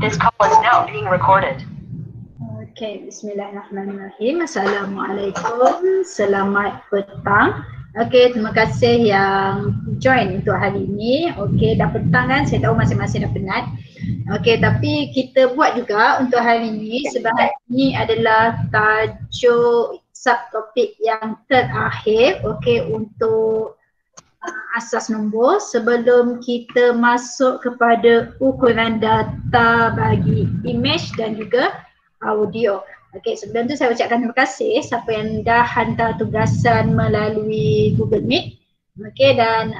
This call is now being recorded. Okay, bismillahirrahmanirrahim. Assalamualaikum. Selamat petang. Okay, terima kasih yang join untuk hari ini. Okay, dah petang kan? Saya tahu masing-masing dah penat. Okay, tapi kita buat juga untuk hari ini sebab ini adalah tajuk subtopik yang terakhir. Okay, untuk asas nombor sebelum kita masuk kepada ukuran data bagi image dan juga audio. Okey, sebelum tu saya ucapkan terima kasih siapa yang dah hantar tugasan melalui Google Meet. Okey, dan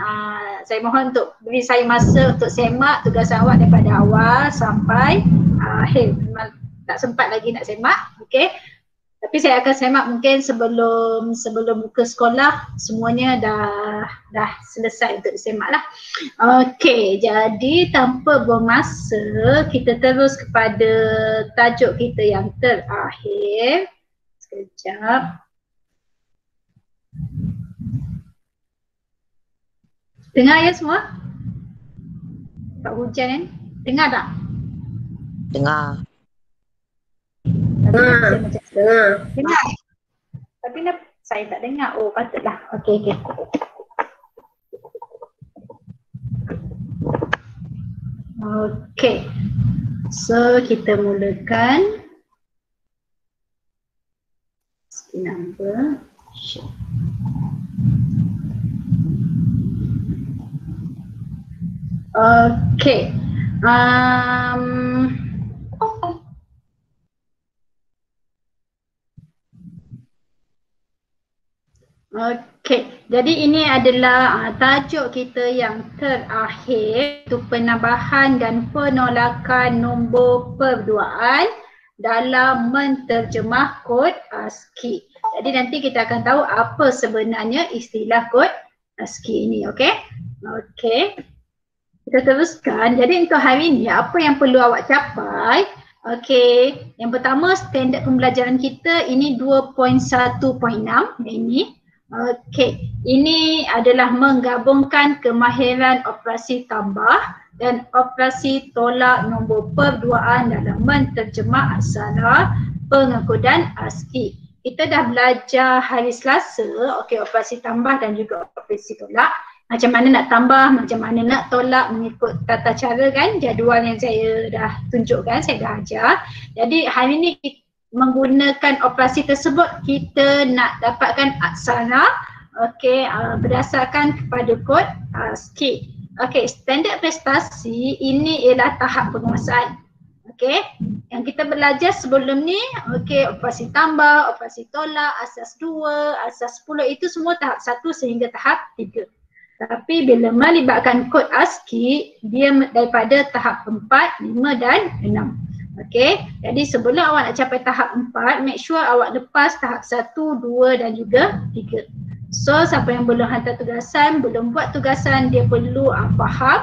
saya mohon untuk beri saya masa untuk semak tugasan awak daripada awal sampai akhir. Memang tak sempat lagi nak semak. Okey. Tapi saya akan semak mungkin sebelum buka sekolah semuanya dah selesai untuk disemak lah. Okey, jadi tanpa buang masa kita terus kepada tajuk kita yang terakhir. Sekejap. Dengar ya semua? Tak hujan kan? Dengar tak? Dengar. Dengar. Tapi saya tak dengar. Oh, patutlah. Okey. Okey. So, kita mulakan. Screen number. Okey. Okey, jadi ini adalah tajuk kita yang terakhir untuk penambahan dan penolakan nombor perduaan dalam menterjemah kod ASCII. Jadi nanti kita akan tahu apa sebenarnya istilah kod ASCII ini, okey? Okey, kita teruskan. Jadi untuk hari ini apa yang perlu awak capai? Okey, yang pertama standard pembelajaran kita ini 2.1.6 ini. Okey, ini adalah menggabungkan kemahiran operasi tambah dan operasi tolak nombor perduaan dalam menterjemah aksara pengekodan ASCII. Kita dah belajar hari Selasa, okey, operasi tambah dan juga operasi tolak. Macam mana nak tambah, macam mana nak tolak mengikut tata cara kan, jadual yang saya dah tunjukkan, saya dah ajar. Jadi hari ni kita menggunakan operasi tersebut kita nak dapatkan aksara berdasarkan kepada kod ASCII. Okey, standard prestasi ini ialah tahap penguasaan. Okey, yang kita belajar sebelum ni, okey, operasi tambah, operasi tolak, asas 2, asas 10 itu semua tahap 1 sehingga tahap 3. Tapi bila melibatkan kod ASCII, dia daripada tahap 4, 5 dan 6. Okey, jadi sebelum awak nak capai tahap 4, make sure awak lepas tahap 1, 2 dan juga 3. So, siapa yang belum hantar tugasan, belum buat tugasan, dia perlu faham,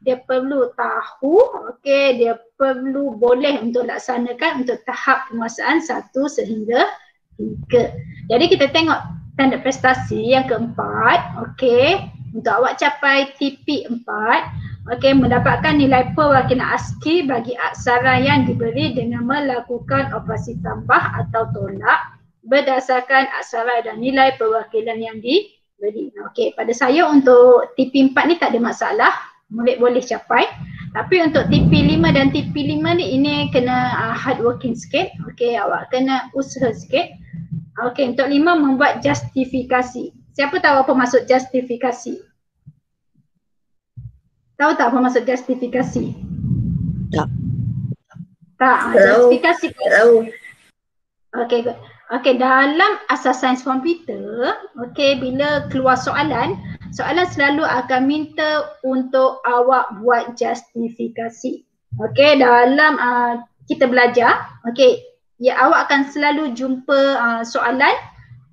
dia perlu tahu, okey, dia perlu boleh untuk laksanakan untuk tahap penguasaan 1 sehingga 3. Jadi kita tengok standard prestasi yang keempat, okey, untuk awak capai TP 4, okey, mendapatkan nilai perwakilan ASCII bagi aksara yang diberi dengan melakukan operasi tambah atau tolak berdasarkan aksara dan nilai perwakilan yang diberi. Okey, pada saya untuk TP 4 ni tak ada masalah, murid boleh capai. Tapi untuk TP 5 dan TP 5 ni ini kena hard working sikit. Okey, awak kena usaha sikit. Okey, untuk 5 membuat justifikasi. Siapa tahu apa maksud justifikasi? Tahu tak apa maksud justifikasi? Tak. Tak, justifikasi. Tahu. Okey, good. Okey, dalam asas sains komputer, okey, bila keluar soalan selalu akan minta untuk awak buat justifikasi. Okey, dalam kita belajar, okey, ya awak akan selalu jumpa soalan,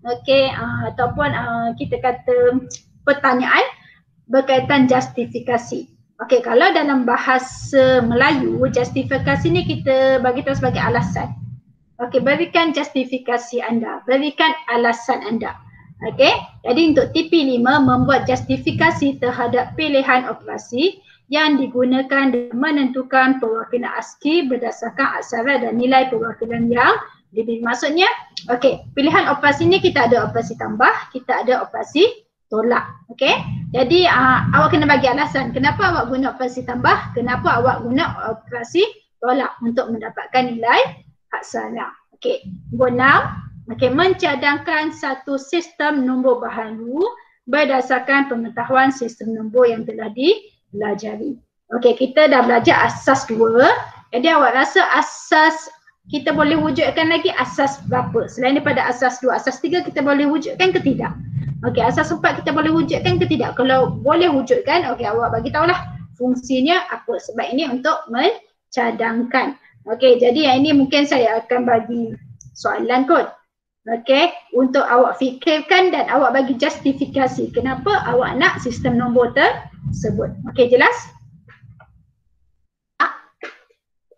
okey, ataupun kita kata pertanyaan berkaitan justifikasi. Okey, kalau dalam bahasa Melayu, justifikasi ni kita bagi tahu sebagai alasan. Okey, berikan justifikasi anda, berikan alasan anda. Okey, jadi untuk TP5 membuat justifikasi terhadap pilihan operasi yang digunakan dalam menentukan perwakilan ASCII berdasarkan aksara dan nilai perwakilan yang diberi. Maksudnya, okey, pilihan operasi ni kita ada operasi tambah, kita ada operasi tolak. Okey. Jadi awak kena bagi alasan kenapa awak guna operasi tambah, kenapa awak guna operasi tolak untuk mendapatkan nilai aksara. Okey. Nombor 6, okey, mencadangkan satu sistem nombor baharu berdasarkan pengetahuan sistem nombor yang telah dipelajari. Okey, kita dah belajar asas 2. Jadi awak rasa asas kita boleh wujudkan lagi asas berapa? Selain daripada asas 2, asas 3 kita boleh wujudkan ke tidak? Okey, asas 4 kita boleh wujudkan ke tidak? Kalau boleh wujudkan, okey, awak bagi tahulah fungsinya apa. Sebab ini untuk mencadangkan. Okey, jadi yang ini mungkin saya akan bagi soalan kot. Okey, untuk awak fikirkan dan awak bagi justifikasi kenapa awak nak sistem nombor tersebut. Okey, jelas?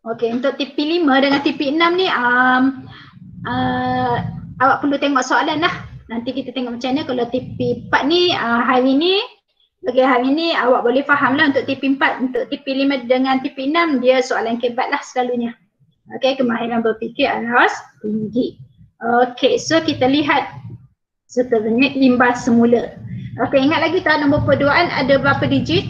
Okey, untuk TP5 dengan TP6 ni awak perlu tengok soalan lah. Nanti kita tengok macam mana kalau TP4 ni hari ni, okey, hari ni awak boleh faham lah untuk TP4. Untuk TP5 dengan TP6 dia soalan kebat lah selalunya. Okey, kemahiran berfikir harus tinggi. Okey, so kita lihat seterusnya imbas semula. Okey, ingat lagi tak nombor perduaan ada berapa digit?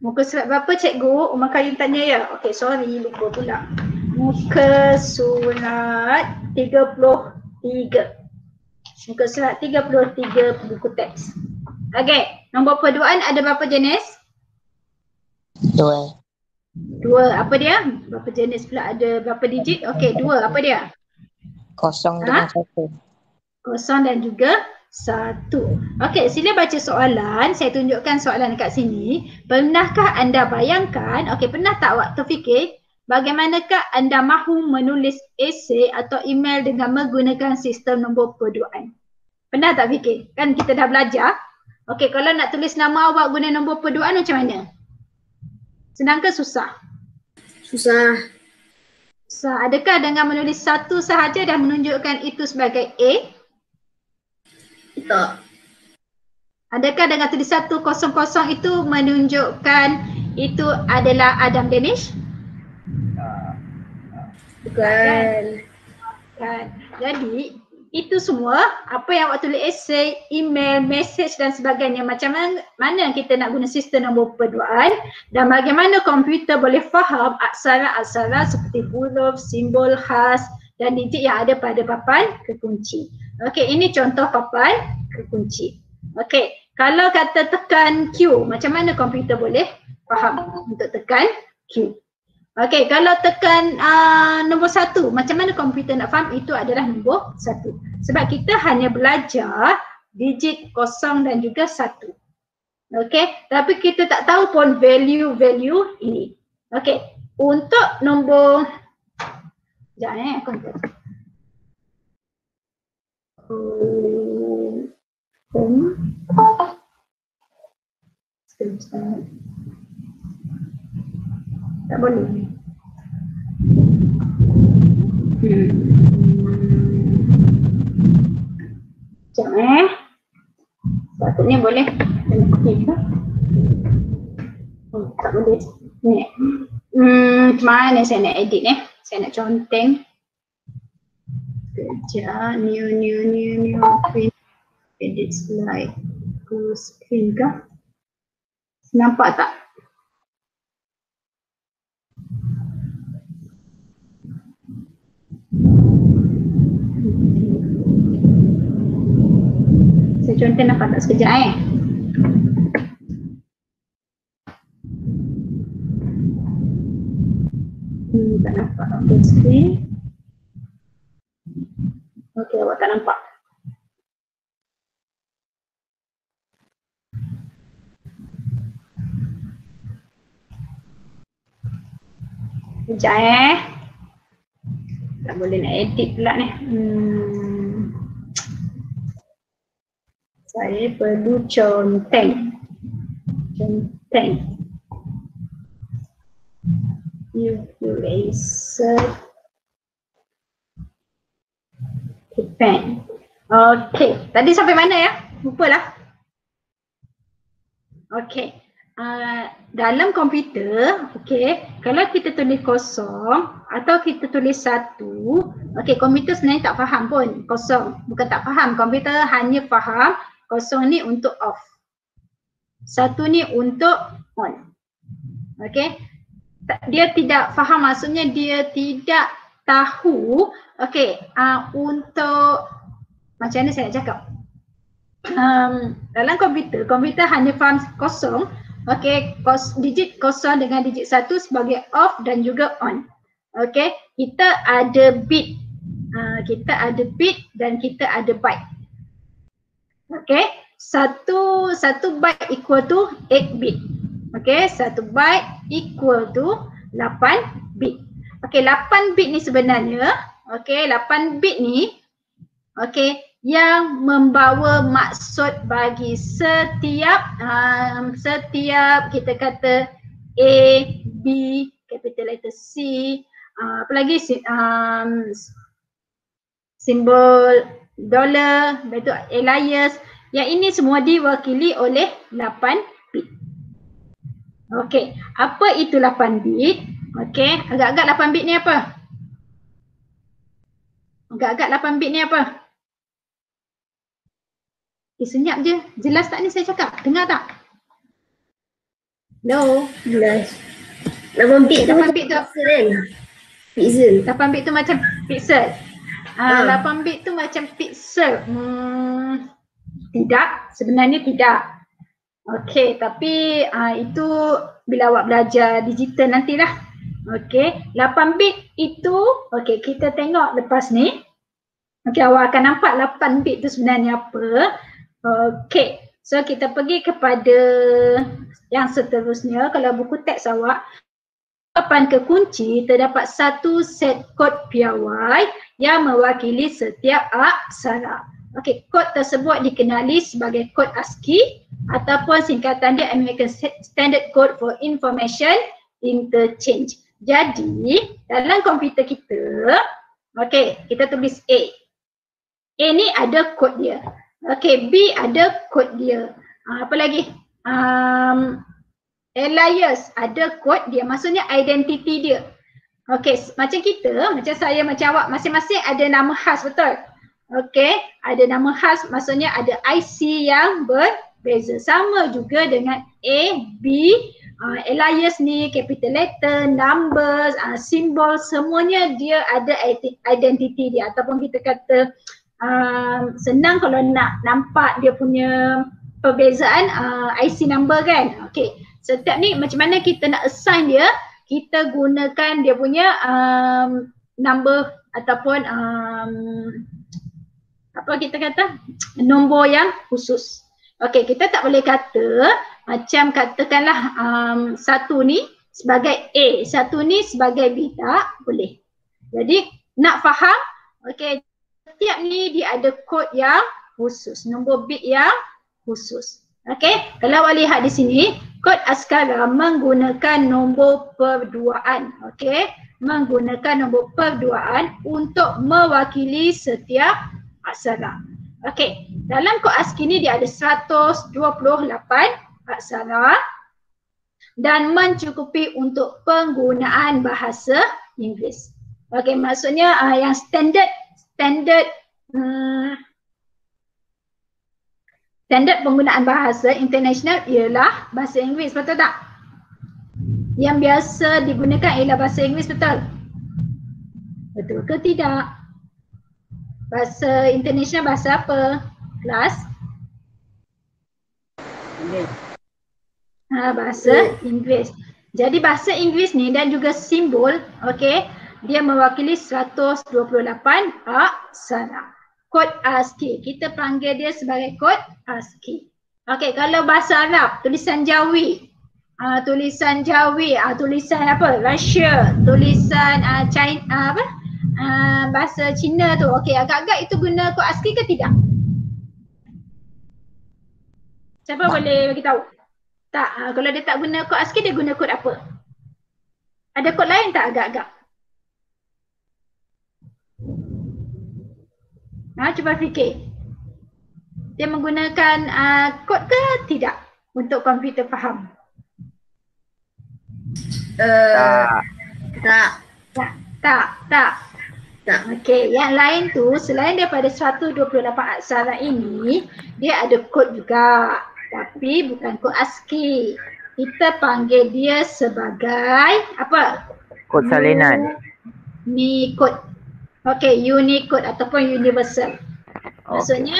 Muka surat berapa cikgu? Umar Karim tanya ya. Okey, sorry lupa pula. Muka surat 33. Muka surat 33 buku teks. Okey, nombor perduaan ada berapa jenis? 2. 2. Apa dia? Berapa jenis pula, ada berapa digit? Okey, 2. Apa dia? 0 dengan 1. 0 dan juga 1. Okey, sila baca soalan. Saya tunjukkan soalan dekat sini. Pernahkah anda bayangkan, okey, pernah tak awak terfikir bagaimanakah anda mahu menulis esei atau email dengan menggunakan sistem nombor perduaan? Pernah tak fikir? Kan kita dah belajar. Okey, kalau nak tulis nama awak guna nombor perduaan macam mana? Senang ke susah? Susah. Susah. Adakah dengan menulis 1 sahaja dah menunjukkan itu sebagai A? Tak. Adakah dengan tulis 100 itu menunjukkan itu adalah Adam Danish? Bukan. Kan. Jadi itu semua apa yang awak tulis esei, email, message dan sebagainya, macam mana kita nak guna sistem nombor perduaan dan bagaimana komputer boleh faham aksara-aksara seperti huruf, simbol khas dan digit yang ada pada papan kekunci. Okey, ini contoh papan kekunci. Okey, kalau kata tekan Q, macam mana komputer boleh faham untuk tekan Q? Okey, kalau tekan nombor 1, macam mana komputer nak faham itu adalah nombor 1? Sebab kita hanya belajar digit 0 dan juga 1. Okey, tapi kita tak tahu pun value ini. Okey, untuk nombor, sekejap aku hantar. Tak boleh. Sekejap Sepatutnya boleh. Oh, tak boleh. Ni. Macam mana saya nak edit ni? Saya nak conteng. Sekejap. New. Print. Edit slide. Full screen kah? Nampak tak? Saya contoh nampak tak sekejap tak nampak full screen. Okey, awak tak nampak. Sekejap tak boleh nak edit pula ni. Saya perlu conteng. Eraser pen. Okey, tadi sampai mana ya? Lupalah. Okey. Dalam komputer, okey, kalau kita tulis kosong atau kita tulis satu, okey, komputer sebenarnya tak faham pun kosong. Bukan tak faham, komputer hanya faham kosong ni untuk off. Satu ni untuk on. Okey. Dia tidak faham, maksudnya dia tidak tahu, okey, untuk macam mana saya nak cakap? Dalam komputer hanya faham kosong. Okey, digit kosong dengan digit satu sebagai off dan juga on. Okey, kita ada bit. Kita ada bit dan kita ada byte. Okey, satu byte equal to 8 bit. Okey, satu byte equal to 8 bit. Okey, 8 bit ni sebenarnya, okey, 8 bit ni, okey, yang membawa maksud bagi setiap kita kata A, B, capital letter C, apa lagi, simbol dollar, betul, alias, yang ini semua diwakili oleh 8 bit. Okey, apa itu 8 bit? Okey, agak-agak 8 bit ni apa? Agak-agak 8 bit ni apa? Senyap je. Jelas tak ni saya cakap? Dengar tak? Hello? Jelas. 8 bit tu 8 macam bit tu pixel kan? Pixel. 8 bit tu macam pixel. 8 bit tu macam pixel. Tidak, sebenarnya tidak. Okey, tapi itu bila awak belajar digital nantilah. Okey, 8 bit itu, okey, kita tengok lepas ni. Okey, awak akan nampak 8 bit tu sebenarnya apa. Okey, so kita pergi kepada yang seterusnya. Kalau buku teks awak, depan ke kunci terdapat satu set kod piawai yang mewakili setiap aksara. Okey, kod tersebut dikenali sebagai kod ASCII ataupun singkatan dia American Standard Code for Information Interchange. Jadi, dalam komputer kita, okey, kita tulis A. A ni ada kod dia. Okey, B ada kod dia. Apa lagi? Alias ada kod dia, maksudnya identiti dia. Okey, macam kita, macam saya, macam awak, masing-masing ada nama khas, betul? Okey, ada nama khas, maksudnya ada IC yang berbeza. Sama juga dengan A, B, alias ni, capital letter, numbers, simbol, semuanya dia ada identiti dia. Ataupun kita kata senang kalau nak nampak dia punya perbezaan IC number kan. Okey, setiap ni macam mana kita nak assign dia, kita gunakan dia punya number ataupun apa kita kata, nombor yang khusus. Okey, kita tak boleh kata macam katakanlah satu ni sebagai A, satu ni sebagai B, tak boleh. Jadi nak faham, okey, setiap ni dia ada kod yang khusus, nombor bit yang khusus. Okey, kalau awak lihat di sini, kod askara menggunakan nombor perduaan. Okey, menggunakan nombor perduaan untuk mewakili setiap aksara. Okey, dalam kod ASCII ni dia ada 128 aksara dan mencukupi untuk penggunaan bahasa Inggeris. Okey, maksudnya yang standard penggunaan bahasa international ialah bahasa Inggeris, betul tak? Yang biasa digunakan ialah bahasa Inggeris, betul? Betul ke tidak? Bahasa international bahasa apa? Kelas? Bahasa Inggeris. Jadi bahasa Inggeris ni dan juga simbol, okey, dia mewakili 128 aksara. Kod ASCII, kita panggil dia sebagai kod ASCII. Okey, kalau bahasa Arab, tulisan Jawi. Tulisan Jawi, tulisan apa? Russia, tulisan China, apa? Bahasa Cina tu. Okey, agak-agak itu guna kod ASCII ke tidak? Siapa boleh bagi tahu? Tak, kalau dia tak guna kod ASCII, dia guna kod apa? Ada kod lain tak agak-agak? Cuba fikir. Dia menggunakan kod ke tidak? untuk komputer faham? Tak. Tak. Okey, yang lain tu selain daripada 128 aksara ini, dia ada kod juga. Tapi bukan kod ASCII. Kita panggil dia sebagai apa? Kod salinan. Unicode. Okey, Unicode ataupun universal. Maksudnya,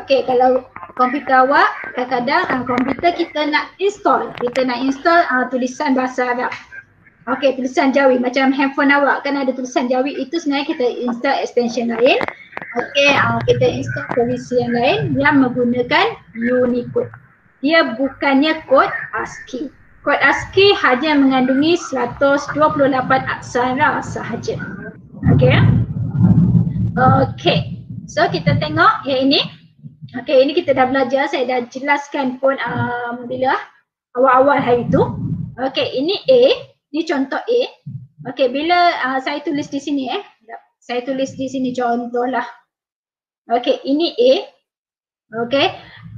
okey, kalau komputer awak, kadang-kadang komputer kita nak install. Kita nak install tulisan bahasa Arab. Okey, tulisan Jawi macam handphone awak kan ada tulisan Jawi, itu sebenarnya kita install extension lain. Okey, kita install polisi yang lain yang menggunakan Unicode. Dia bukannya kod ASCII. Kod ASCII hanya mengandungi 128 aksara sahaja. Okey. Okey. So kita tengok yang ini. Okey, ini kita dah belajar, saya dah jelaskan pun bila awal-awal hari tu. Okey, ini A. Ni contoh A. Okey, bila saya tulis di sini saya tulis di sini contohlah. Okey, ini A. Okey.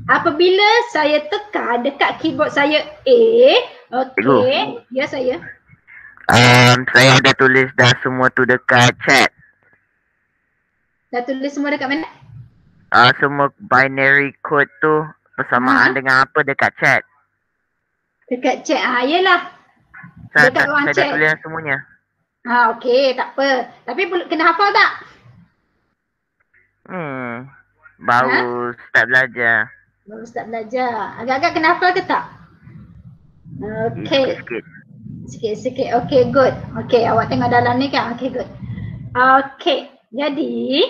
Apabila saya tekan dekat keyboard saya A, okey, ya saya. Saya dah tulis dah semua tu dekat chat. Dah tulis semua dekat mana? Semua binary code tu persamaan dengan apa dekat chat. Dekat chat. Yelah. Saya Dekat ruang dah chat. tulis semuanya. Okey, tak apa. Tapi kena hafal tak? Baru start belajar. Baru start belajar. Agak-agak kena hafal ke tak? Okey. Sikit-sikit. Sikit-sikit. Okey, good. Okey, awak tengok dalam ni kan? Okey, good. Okey, jadi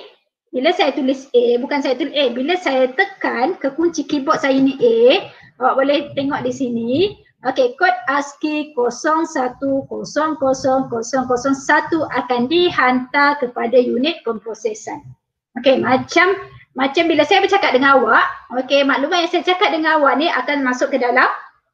bila saya tulis A, bukan saya tulis A, bila saya tekan ke kunci keyboard saya ni A, awak boleh tengok di sini. Okey, kod ASCII 01000001 akan dihantar kepada unit pemprosesan. Okey, macam bila saya bercakap dengan awak, okey, maklumat yang saya cakap dengan awak ni akan masuk ke dalam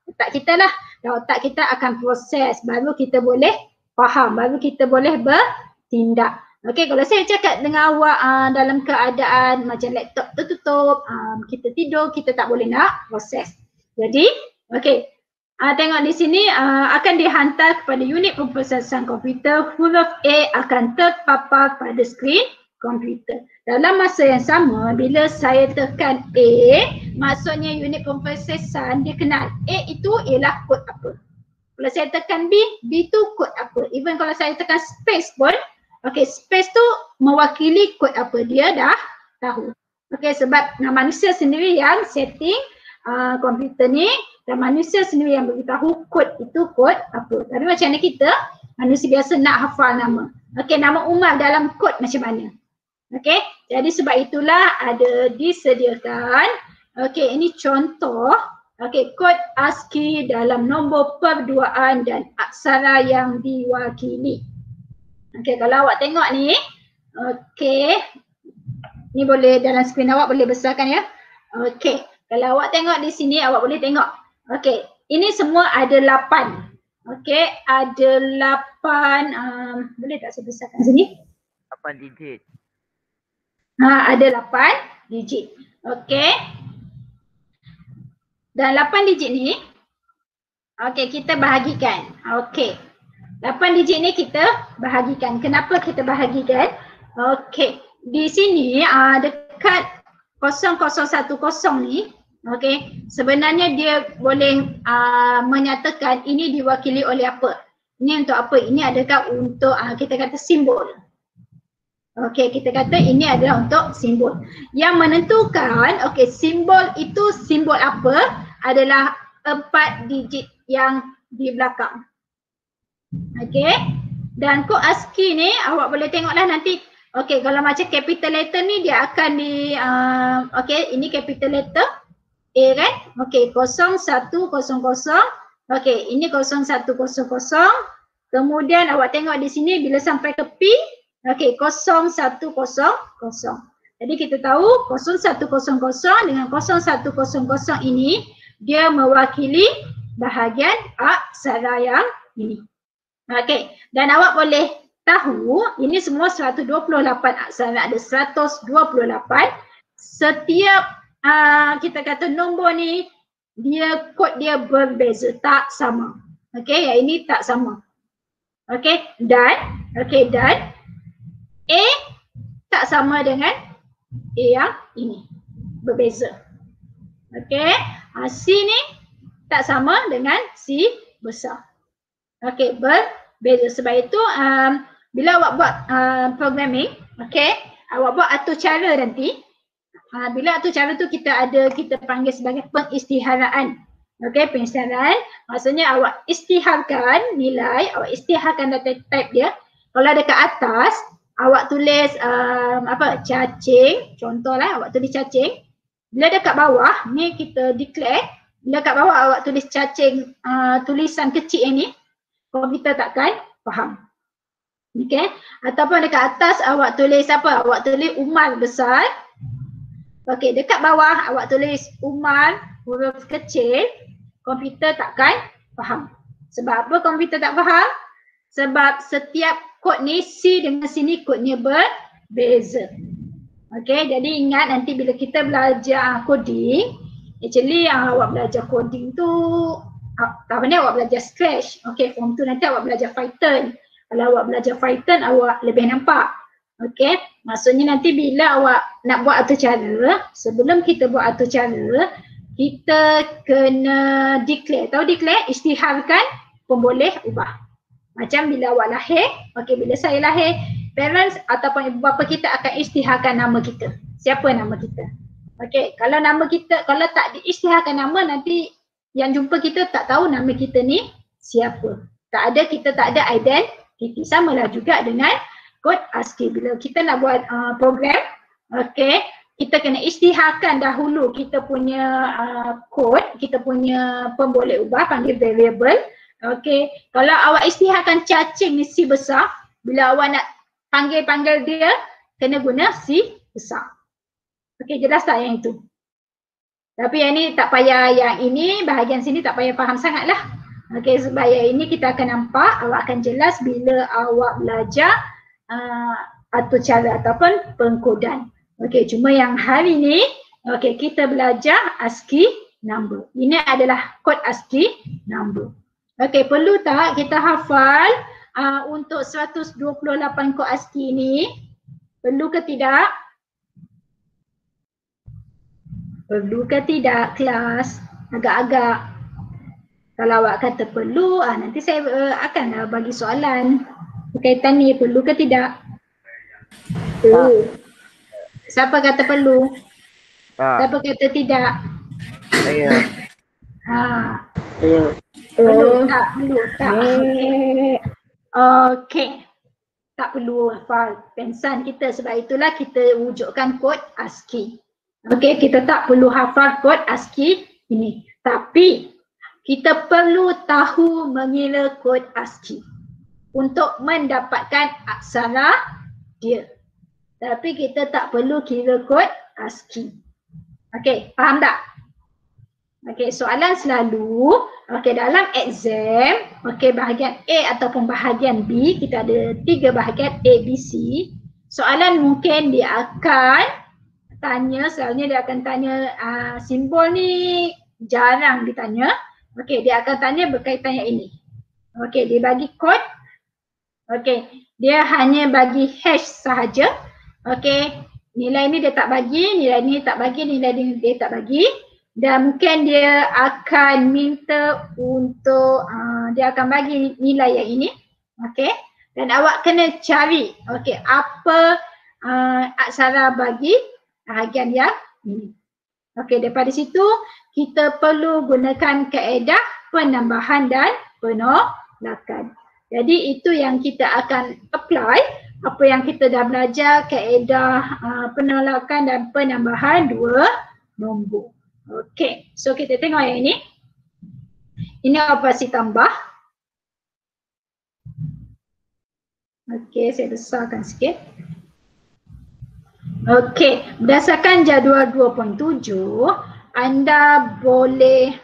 otak kita lah. Dan otak kita akan proses, baru kita boleh faham, baru kita boleh bertindak. Okey, kalau saya cakap dengan awak dalam keadaan macam laptop tertutup, kita tidur, kita tak boleh nak proses. Jadi, okey, tengok di sini akan dihantar kepada unit pemprosesan komputer, huruf A akan terpapar pada skrin komputer. Dalam masa yang sama, bila saya tekan A, maksudnya unit pemprosesan dia kenal A itu ialah kod apa. Kalau saya tekan B, B tu kod apa. Even kalau saya tekan space pun, okey, space tu mewakili kod apa, dia dah tahu. Okey, sebab manusia sendiri yang setting komputer ni, dan manusia sendiri yang beritahu kod itu kod apa. Tapi macam mana kita, manusia biasa nak hafal nama. Okey, nama Umar dalam kod macam mana. Okey, jadi sebab itulah ada disediakan. Okey, ini contoh. Okey, kod ASCII dalam nombor perduaan dan aksara yang diwakili. Okey, kalau awak tengok ni, okey, ni boleh dalam skrin awak boleh besarkan ya. Okey, kalau awak tengok di sini awak boleh tengok. Okey, ini semua ada 8. Okey, ada 8, boleh tak saya besarkan sini? 8 digit. Ada 8 digit. Okey. Dan 8 digit ni, okey, kita bahagikan. Okey. 8 digit ni kita bahagikan. Kenapa kita bahagikan? Okey. Di sini dekat 0010 ni, okey, sebenarnya dia boleh menyatakan ini diwakili oleh apa. Ini untuk apa? Ini adakah untuk kita kata simbol. Okey, kita kata ini adalah untuk simbol. Yang menentukan, okey, simbol itu simbol apa adalah 4 digit yang di belakang. Okey. Dan kod ASCII ni awak boleh tengoklah nanti. Okey, kalau macam capital letter ni dia akan di okey, ini capital letter A kan? Okey, 0100. Okey, ini 0100. Kemudian awak tengok di sini bila sampai ke P, okey, 0100. Jadi kita tahu 0100 dengan 0100 ini dia mewakili bahagian aksara yang ini. Okey, dan awak boleh tahu ini semua 128 aksara, ada 128. Setiap kita kata nombor ni dia kod dia berbeza, tak sama. Okey, yang ini tak sama. Okey, dan A tak sama dengan A yang ini. Berbeza. Okey, C ni tak sama dengan C besar. Okey, berbeza. Sebab itu bila awak buat programming, okey, awak buat atur cara nanti. Bila atur cara tu kita panggil sebagai pengisytiharaan. Okey, pengisytiharaan maksudnya awak isytiharkan nilai, awak isytiharkan data type dia. Kalau dekat atas awak tulis cacing, contohlah awak tulis cacing. Bila dekat bawah ni kita declare, bila kat bawah awak tulis cacing tulisan kecil yang ni, komputer takkan faham. Okey, ataupun dekat atas awak tulis apa? Awak tulis Umar besar. Okey, dekat bawah awak tulis Umar huruf kecil, komputer takkan faham. Sebab apa komputer tak faham? Sebab setiap kod ni C dengan sini kodnya berbeza. Okey, jadi ingat nanti bila kita belajar coding, actually awak belajar coding tu tahun ni awak belajar Scratch. Okey, form tu nanti awak belajar Python. Kalau awak belajar Python awak lebih nampak. Okey, maksudnya nanti bila awak nak buat atur cara, sebelum kita buat atur cara, kita kena declare. Tahu declare? Isytiharkan pemboleh ubah. Macam bila awak lahir, okey, bila saya lahir, parents ataupun ibu bapa kita akan isytiharkan nama kita. Siapa nama kita? Okey, kalau nama kita, kalau tak diisytiharkan nama, nanti yang jumpa kita tak tahu nama kita ni siapa. Kita tak ada identiti. Samalah juga dengan kod ASCII. Bila kita nak buat program, okey, kita kena isytiharkan dahulu kita punya kod, kita punya pemboleh ubah, panggil variable. Okey, kalau awak isytiharkan cacing ni C besar, bila awak nak panggil dia, kena guna C besar. Okey, jelas tak yang itu? Tapi yang ni tak payah, yang ini bahagian sini tak payah faham sangat lah. Okey, sebab yang ini kita akan nampak, awak akan jelas bila awak belajar atur cara ataupun pengkodan. Okey, cuma yang hari ni, okey, kita belajar ASCII number. Ini adalah kod ASCII number. Okey, perlu tak kita hafal untuk 128 kod ASCII ni? Perlu ke tidak? Perlu ke tidak kelas? Agak-agak. Kalau awak kata perlu, nanti saya akan bagi soalan berkaitan ni, perlu ke tidak? Perlu. Siapa kata perlu? Siapa kata tidak? Saya. Perlu tak? Perlu tak? Okey. Tak perlu hafal pensan kita, sebab itulah kita wujudkan kod ASCII. Okey, kita tak perlu hafal kod ASCII ini. Tapi kita perlu tahu mengira kod ASCII untuk mendapatkan aksara dia. Tapi kita tak perlu kira kod ASCII. Okey, faham tak? Okey, soalan selalu, okey, dalam exam, okey, bahagian A ataupun bahagian B, kita ada 3 bahagian A, B, C. Soalan mungkin dia akan tanya, selalunya dia akan tanya simbol ni jarang ditanya. Okey, dia akan tanya berkaitan yang ini. Okey, dia bagi kod. Okey, dia hanya bagi hash sahaja. Okey, nilai ni dia tak bagi, nilai ni tak bagi, nilai ni dia tak bagi. Dan mungkin dia akan minta untuk, dia akan bagi nilai yang ini. Okey, dan awak kena cari, okey, apa aksara bagi bahagian yang ini. Okey, daripada situ kita perlu gunakan kaedah penambahan dan penolakan. Jadi itu yang kita akan apply, apa yang kita dah belajar, kaedah penolakan dan penambahan 2 nombor. Okey, so kita tengok yang ini. Ini operasi tambah. Okey, saya besarkan sikit. Okey, berdasarkan jadual 2.7, anda boleh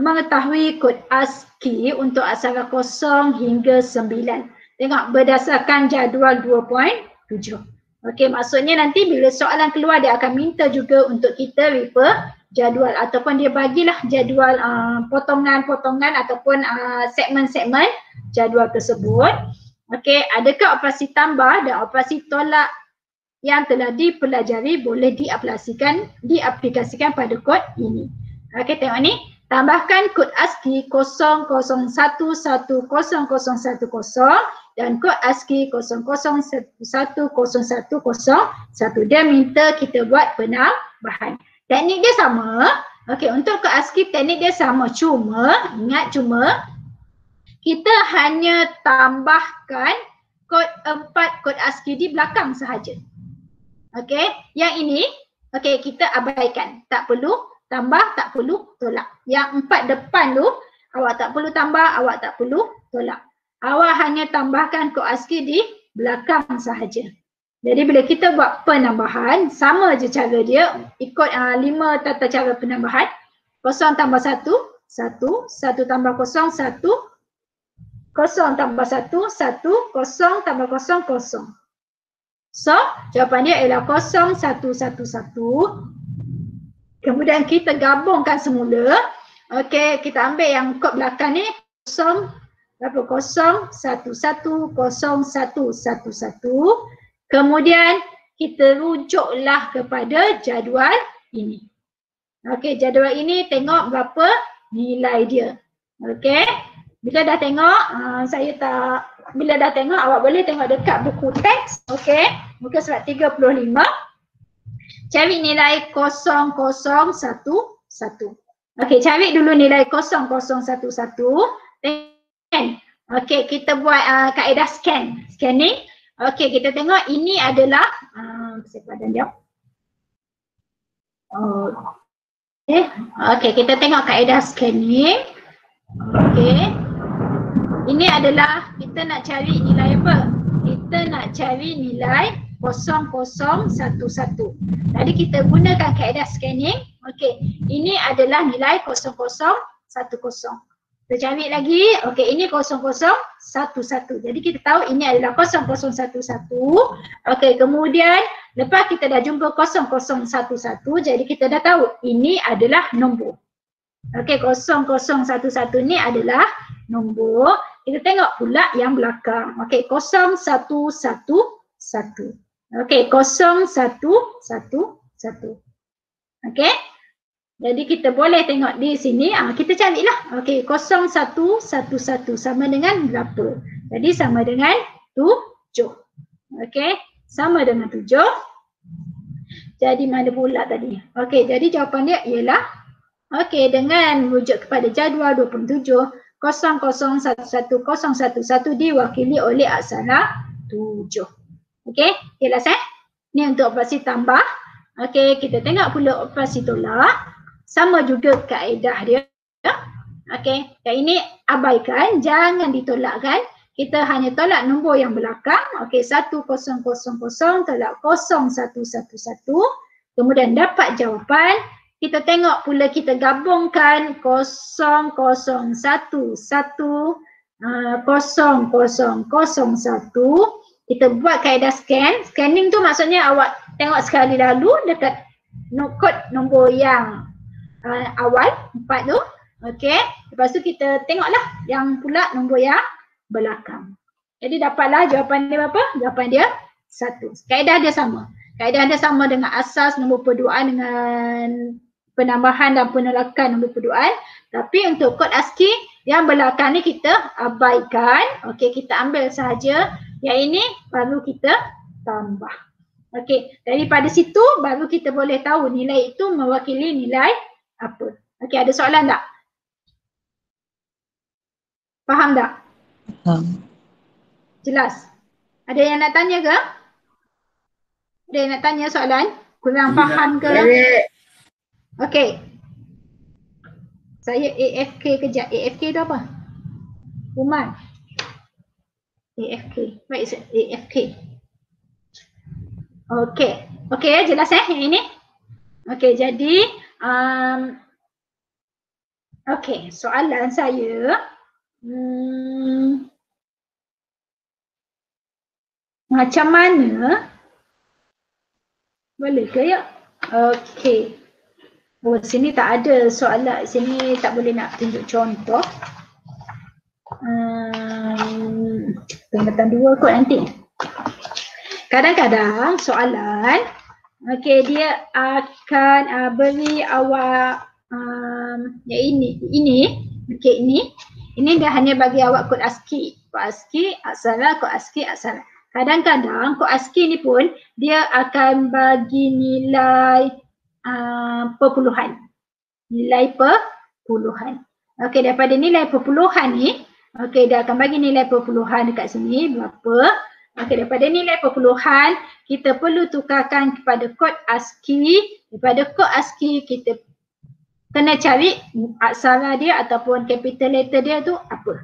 mengetahui kod ASCII untuk aksara 0 hingga 9. Tengok berdasarkan jadual 2.7. Okey, maksudnya nanti bila soalan keluar dia akan minta juga untuk kita refer jadual ataupun dia bagilah jadual potongan-potongan ataupun segmen-segmen jadual tersebut. Okey, adakah operasi tambah dan operasi tolak yang telah dipelajari boleh diaplikasikan pada kod ini. Okey, tengok ni. Tambahkan kod ASCII 00110010 dan kod ASCII 00110101. Dia minta kita buat penambahan. Teknik dia sama. Okey, untuk kod ASCII teknik dia sama, cuma kita hanya tambahkan kod 4 kod ASCII di belakang sahaja. Okey, yang ini okey kita abaikan. Tak perlu tambah, tak perlu tolak. Yang 4 depan tu awak tak perlu tambah, awak tak perlu tolak. Awak hanya tambahkan kod ASCII di belakang sahaja. Jadi bila kita buat penambahan, sama je cara dia, ikut 5 tata cara penambahan. 0 tambah 1, 1, 1 tambah 0, 1, 0 tambah 1, 1, 0 tambah 0, 0. So, jawapan dia ialah 0, 1, 1, 1. Kemudian kita gabungkan semula. Okey, kita ambil yang kod belakang ni 0, 1, 1, 1, 1, 1. Kemudian kita rujuklah kepada jadual ini. Okey, jadual ini tengok berapa nilai dia. Okey. Bila dah tengok, bila dah tengok awak boleh tengok dekat buku teks. Okey, muka surat 35. Cari nilai 0011. Okey, cari dulu nilai 0011. Okey, kita buat kaedah scanning. Okey, kita tengok ini adalah saya padan dia. Okey, kita tengok kaedah scanning. Okey. Ini adalah kita nak cari nilai apa? Kita nak cari nilai 0011. Tadi kita gunakan kaedah scanning. Okey, ini adalah nilai 0010. Kita cari lagi. Okey, ini 0011. Jadi kita tahu ini adalah 0011. Okey, kemudian lepas kita dah jumpa 0011, jadi kita dah tahu ini adalah nombor. Okey, 0011 ni adalah nombor. Kita tengok pula yang belakang. Okey, 0111. Okey, 0111. Okey. Jadi kita boleh tengok di sini, kita carilah. Okey, 0111 sama dengan berapa? Jadi sama dengan 7. Okey, sama dengan 7. Jadi mana pula tadi? Okey, jadi jawapan dia ialah okey, dengan merujuk kepada jadual 27, 0011 011 diwakili oleh aksara 7. Okey, jelas Ni untuk operasi tambah. Okey, kita tengok pula operasi tolak. Sama juga kaedah dia. Okey, yang ini abaikan, jangan ditolakkan. Kita hanya tolak nombor yang belakang. Okey, 1000 tolak 0111. Kemudian dapat jawapan. Kita tengok pula kita gabungkan 0011 0001. Kita buat kaedah scan. Scanning tu maksudnya awak tengok sekali lalu dekat kod nombor yang awal 4 tu. Okey. Lepas tu kita tengoklah yang pula nombor yang belakang. Jadi dapatlah jawapan dia berapa? Jawapan dia 1. Kaedah dia sama. Kaedah dia sama dengan asas nombor perduaan dengan penambahan dan penolakan nombor perduaan. Tapi untuk kod ASCII yang belakang ni kita abaikan. Okey, kita ambil sahaja. Yang ini baru kita tambah. Okey, daripada situ baru kita boleh tahu nilai itu mewakili nilai apa. Okey, ada soalan tak? Faham tak? Jelas? Ada yang nak tanya ke? Ada yang nak tanya soalan? Kurang faham ke? Okey. Saya AFK kejap. AFK tu apa? Umar. AFK. What is it? AFK. Okey. Okey, jelas yang ini? Okey, jadi okey, soalan saya macam mana? Boleh ke ya? Okey. Oh, sini tak ada soalan. Sini tak boleh nak tunjuk contoh. Peringatan 2 kot nanti. Kadang-kadang soalan, okey, dia akan beri awak yang ini, okey, ini dia hanya bagi awak kod ASCII. Kod ASCII, aksara, kod ASCII, aksara. Kadang-kadang kod ASCII ni pun dia akan bagi nilai perpuluhan. Nilai perpuluhan. Okey, daripada nilai perpuluhan ni, okey, dia akan bagi nilai perpuluhan dekat sini berapa. Okey, daripada nilai perpuluhan, kita perlu tukarkan kepada kod ASCII. Daripada kod ASCII, kita kena cari aksara dia ataupun capital letter dia tu apa.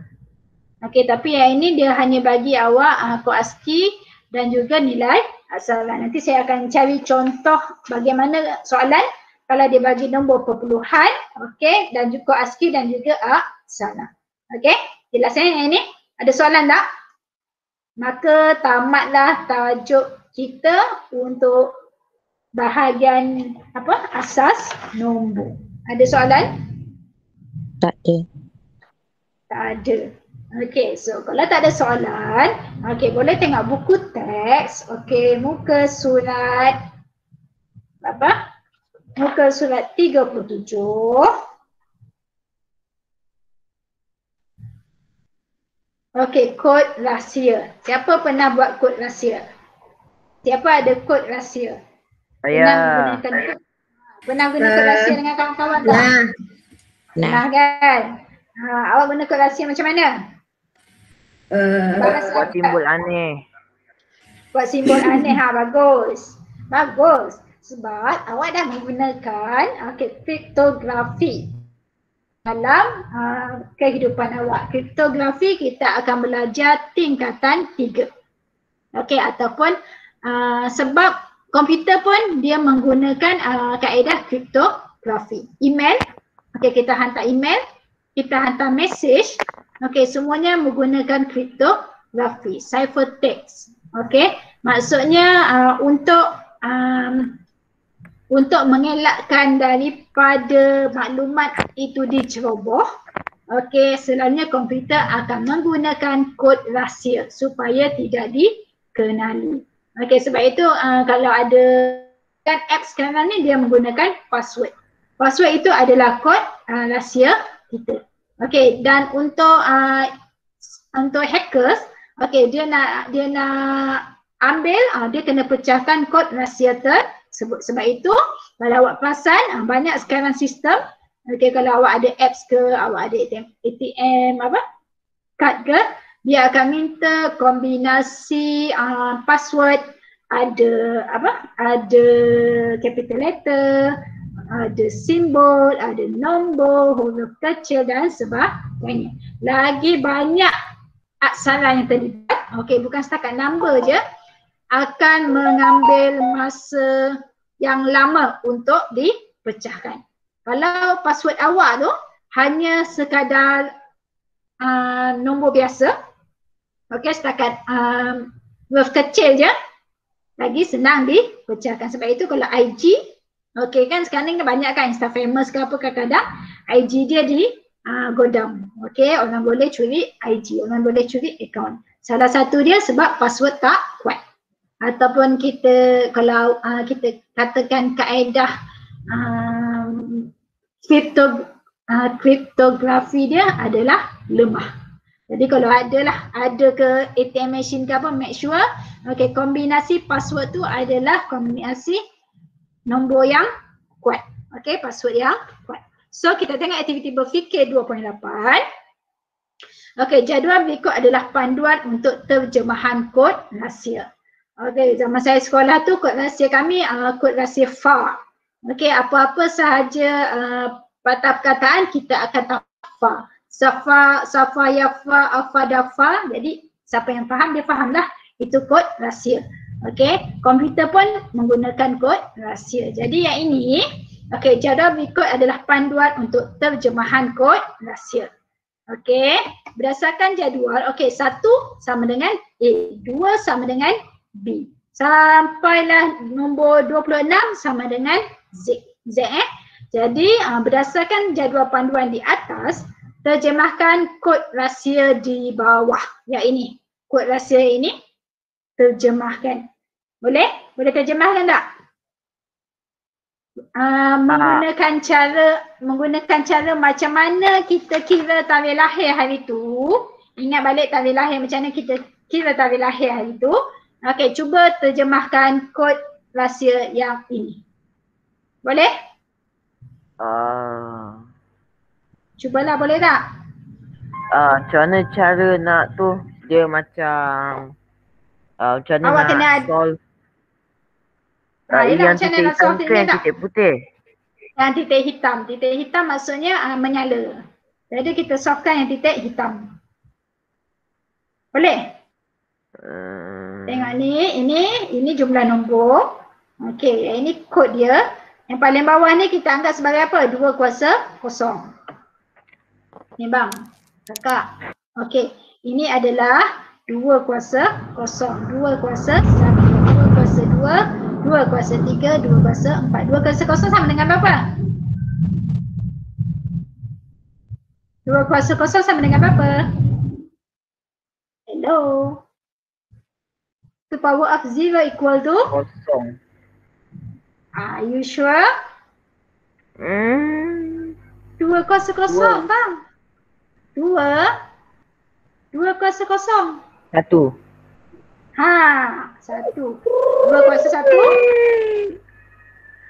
Okey, tapi yang ini dia hanya bagi awak kod ASCII dan juga nilai aksara. Nanti saya akan cari contoh bagaimana soalan kalau dia bagi nombor perpuluhan, okey, dan juga kod ASCII dan juga aksara. Okey, jelas yang ini? Ada soalan tak? Maka tamatlah tajuk kita untuk bahagian asas nombor. Ada soalan? Tak ada. Tak ada. Okey, so kalau tak ada soalan, okey, boleh tengok buku teks. Okey, muka surat apa? Muka surat 37. Okey, kod rahsia. Siapa pernah buat kod rahsia? Siapa ada kod rahsia? Saya. Pernah guna kod rahsia dengan kawan-kawan tak? Nah, Pernah kan? Awak guna kod rahsia macam mana? Buat simbol aneh. Buat simbol aneh, bagus. Bagus. Sebab awak dah menggunakan kriptografi dalam kehidupan awak. Kriptografi kita akan belajar tingkatan 3. Okey, ataupun sebab komputer pun dia menggunakan kaedah kriptografi. Email, okey, kita hantar email, kita hantar message, okey, semuanya menggunakan kriptografi, ciphertext. Okey, maksudnya untuk mengelakkan daripada maklumat itu diceroboh, okey, selalunya komputer akan menggunakan kod rahsia supaya tidak dikenali. Okey, sebab itu kalau ada kan apps sekarang ni dia menggunakan password. Password itu adalah kod rahsia kita. Okey, dan untuk hackers, okey, dia nak ambil, dia kena pecahkan kod rahsia tersebut. Sebab itu kalau awak perasan banyak sekarang sistem, okey, kalau awak ada apps ke, awak ada ATM kad ke, dia akan minta kombinasi password, ada capital letter, ada simbol, ada nombor, huruf kecil dan sebagainya. Lagi banyak aksara yang terlibat, okey, bukan setakat number je, akan mengambil masa yang lama untuk dipecahkan. Kalau password awak tu hanya sekadar nombor biasa, okey, setakat huruf kecil je, lagi senang dipecahkan. Sebab itu kalau IG, okey kan sekarang ni banyak kan Insta famous ke apa, kadang-kadang IG dia go down. Okey, orang boleh curi IG, orang boleh curi account. Salah satu dia sebab password tak kuat. Ataupun kita kalau kita katakan kaedah kriptografi dia adalah lemah. Jadi kalau ada ke ATM machine ke apa, make sure okey, kombinasi password tu adalah kombinasi nombor yang kuat. Okey, password yang kuat. So kita tengok aktiviti berfikir 2.8. Okey, jadual berikut adalah panduan untuk terjemahan kod rahsia. Okey, zaman saya sekolah tu kod rahsia kami kod rahsia FA. Okey, apa-apa sahaja patah perkataan kita akan tahu FA. Safa, yafa, afa, dafa. Jadi siapa yang faham dia fahamlah itu kod rahsia. Okey, komputer pun menggunakan kod rahsia. Jadi yang ini, okey, jadual berikut adalah panduan untuk terjemahan kod rahsia. Okey, berdasarkan jadual, okey, 1 sama dengan A, 2 sama dengan B. Sampailah nombor 26 sama dengan Z. Jadi berdasarkan jadual panduan di atas, terjemahkan kod rahsia di bawah. Ya ini, kod rahsia ini terjemahkan. Boleh? Boleh terjemahkan tak? Menggunakan cara macam mana kita kira tarikh lahir hari tu. Ingat balik tarikh lahir, macam mana kita kira tarikh lahir hari tu. Okey, cuba terjemahkan kod rahsia yang ini. Boleh? Cubalah, boleh tak? Macam mana cara nak tu? Dia macam macam mana Awak nak kena solve yelah, yang macam mana titik nak hitam solve ke ini yang tak? titik putih? Yang titik hitam. Titik hitam maksudnya menyala. Jadi kita solvekan yang titik hitam. Boleh? Tengok ni, ini jumlah nombor. Okey, yang ini kod dia. Yang paling bawah ni kita anggap sebagai apa? 2 kuasa kosong. Ni bang, kakak. Okey, ini adalah 2 kuasa kosong. 2 kuasa 1, 2 kuasa 2, 2 kuasa 3, 2 kuasa 4. 2 kuasa kosong sama dengan berapa? 2 kuasa kosong sama dengan berapa? Hello? The power of 0 equal to? Kosong. Are you sure? 2 kuasa kosong bang. 2 kuasa kosong. 1. 1. 2 kuasa 1.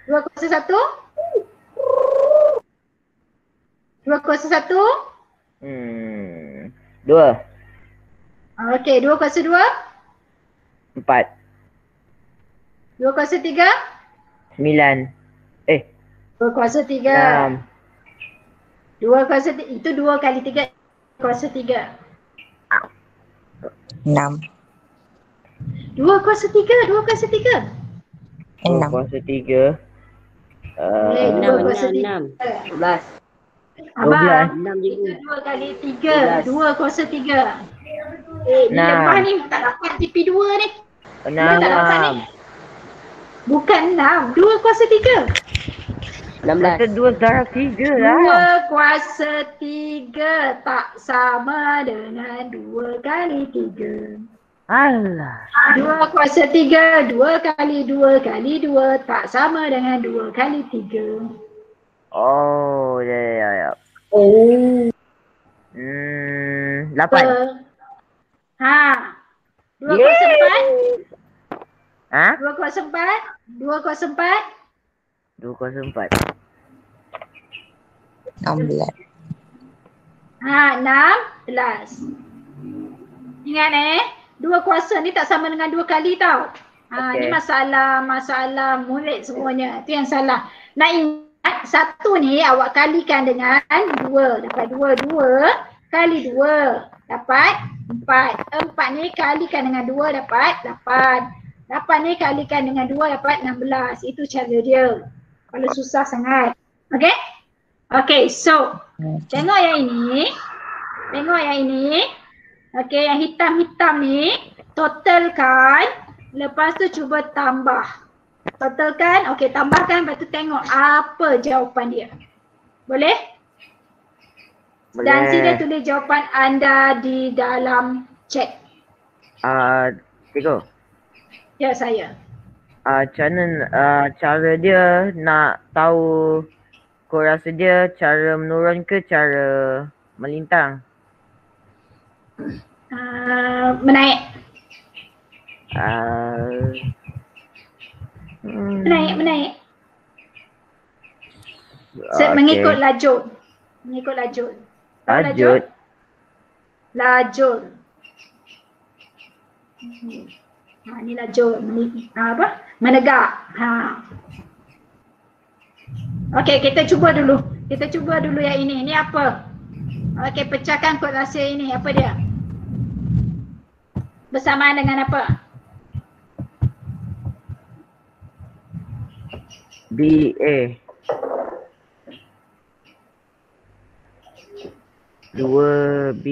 2 kuasa 1. 2 kuasa 1. 2. Okey, 2 kuasa 2. 4. 2 kuasa 3. 9. 2 kuasa 3. 2 kuasa 3. Itu 2 kali 3 kuasa 3. 6. 2 kuasa 3. 2 kuasa 3. 2 kuasa 3. 2 kuasa 3. 11. Abang, 12. itu 2 kali 3. 2 kuasa 3. Ni lemah ni tak dapat TP2 ni. 6. Tak dapat ni. Bukan 6. 2 kuasa 3. 16. 2 darab 3 lah. 2 kuasa 3 tak sama dengan 2 kali 3. Alah. 2 kuasa 3, 2 kali 2 kali 2 tak sama dengan 2 kali 3. Oh, ya. 8. 2 kuasa 4. 2 kuasa 4. 2 kuasa 4. 2 kuasa 4. 16. 16. Ingat 2 kuasa ni tak sama dengan 2 kali tau. Ni masalah murid semuanya. Itu yang salah. Nak ingat satu ni awak kalikan dengan 2. Dapat 2 kali 2 dapat 4. 4 ni kalikan dengan 2 dapat 8. 8 ni kalikan dengan 2 dapat 16. Itu cara dia. Kalau susah sangat. Okay? Okay, so tengok yang ini. Okay, yang hitam-hitam ni totalkan. Lepas tu cuba tambah. Totalkan, okay, tambahkan. Lepas tu tengok apa jawapan dia. Boleh? Dan sila tulis jawapan anda di dalam chat. Cikgu. Ya, saya. Macam mana cara dia nak tahu kau rasa dia cara menurun ke cara melintang? Menaik. Menaik. Mengikut lajur. Tahu lajur? Lajur. Ni lajur. Menegak. Okey, kita cuba dulu yang ini. Ini apa? Okey, pecahkan kod rahsia ini. Apa dia? Bersamaan dengan apa? BA 2B.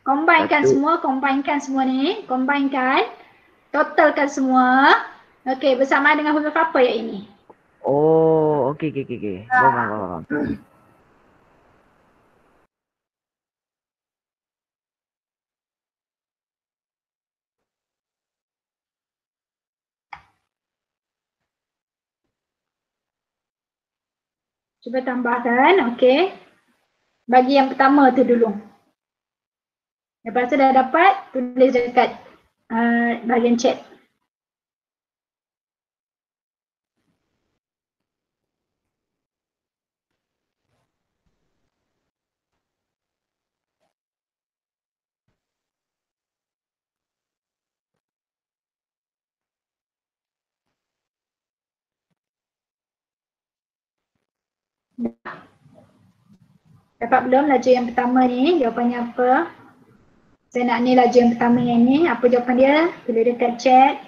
Combine semua ni. Totalkan semua. Okey, bersamaan dengan huruf apa yang ini? Oh, okey. Faham. Cuba tambahkan, okey. Bagi yang pertama tu dulu. Lepas tu dah dapat, tulis dekat bahagian chat. Dapat belum laju yang pertama ni? Jawapannya apa? Saya nak ni laju yang pertama yang ni. Apa jawapan dia? Tulis dekat chat.